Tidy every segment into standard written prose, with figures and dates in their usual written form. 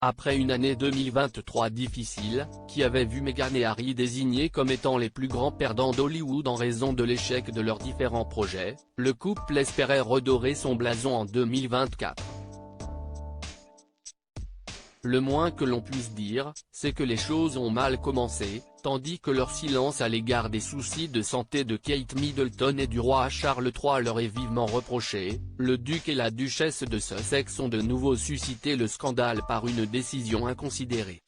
Après une année 2023 difficile, qui avait vu Meghan et Harry désignés comme étant les plus grands perdants d'Hollywood en raison de l'échec de leurs différents projets, le couple espérait redorer son blason en 2024. Le moins que l'on puisse dire, c'est que les choses ont mal commencé, tandis que leur silence à l'égard des soucis de santé de Kate Middleton et du roi Charles III leur est vivement reproché. Le duc et la duchesse de Sussex ont de nouveau suscité le scandale par une décision inconsidérée.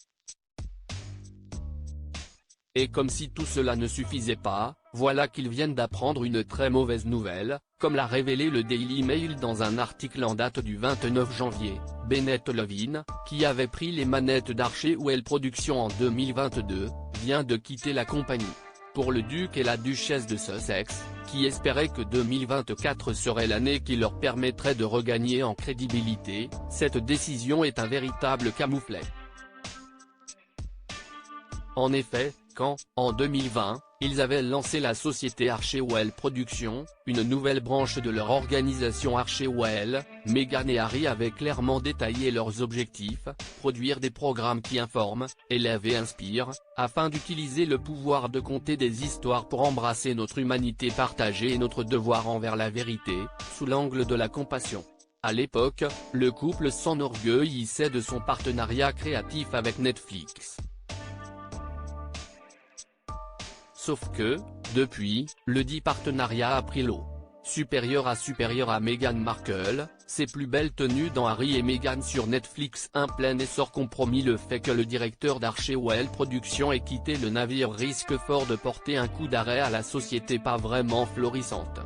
Et comme si tout cela ne suffisait pas, voilà qu'ils viennent d'apprendre une très mauvaise nouvelle, comme l'a révélé le Daily Mail dans un article en date du 29 janvier, Bennett Levin, qui avait pris les manettes d'Archewell Productions en 2022, vient de quitter la compagnie. Pour le duc et la duchesse de Sussex, qui espéraient que 2024 serait l'année qui leur permettrait de regagner en crédibilité, cette décision est un véritable camouflet. En effet, quand, en 2020, ils avaient lancé la société Archewell Productions, une nouvelle branche de leur organisation Archewell, Meghan et Harry avaient clairement détaillé leurs objectifs, produire des programmes qui informent, élèvent et inspirent, afin d'utiliser le pouvoir de conter des histoires pour embrasser notre humanité partagée et notre devoir envers la vérité, sous l'angle de la compassion. À l'époque, le couple s'enorgueillissait de son partenariat créatif avec Netflix. Sauf que, depuis, le dit partenariat a pris l'eau. Supérieur à Meghan Markle, ses plus belles tenues dans Harry et Meghan sur Netflix. Un plein essor compromis. Le fait que le directeur d'Archewell Productions ait quitté le navire risque fort de porter un coup d'arrêt à la société pas vraiment florissante.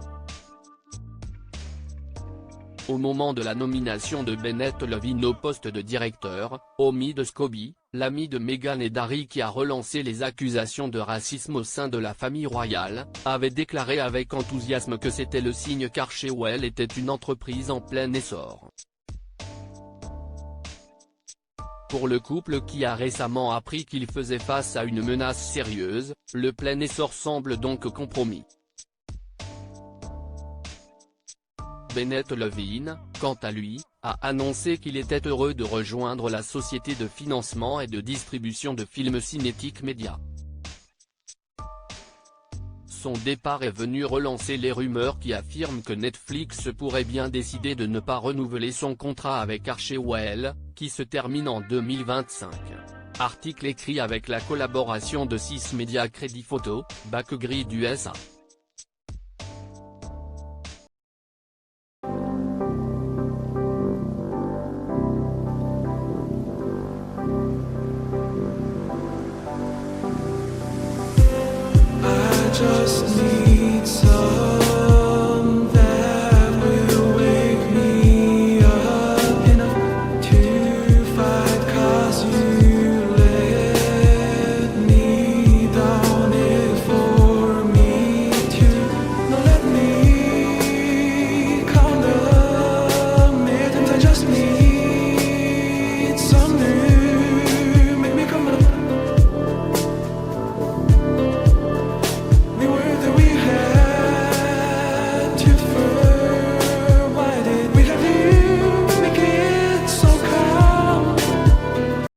Au moment de la nomination de Bennett Levin au poste de directeur, Omid Scobie, l'ami de Meghan et d'Harry qui a relancé les accusations de racisme au sein de la famille royale, avait déclaré avec enthousiasme que c'était le signe qu'Archewell était une entreprise en plein essor. Pour le couple qui a récemment appris qu'il faisait face à une menace sérieuse, le plein essor semble donc compromis. Bennett Levin, quant à lui, a annoncé qu'il était heureux de rejoindre la société de financement et de distribution de films Cinétique Media. Son départ est venu relancer les rumeurs qui affirment que Netflix pourrait bien décider de ne pas renouveler son contrat avec Archewell, qui se termine en 2025. Article écrit avec la collaboration de 6 médias Crédit Photo, Backgrid USA. Just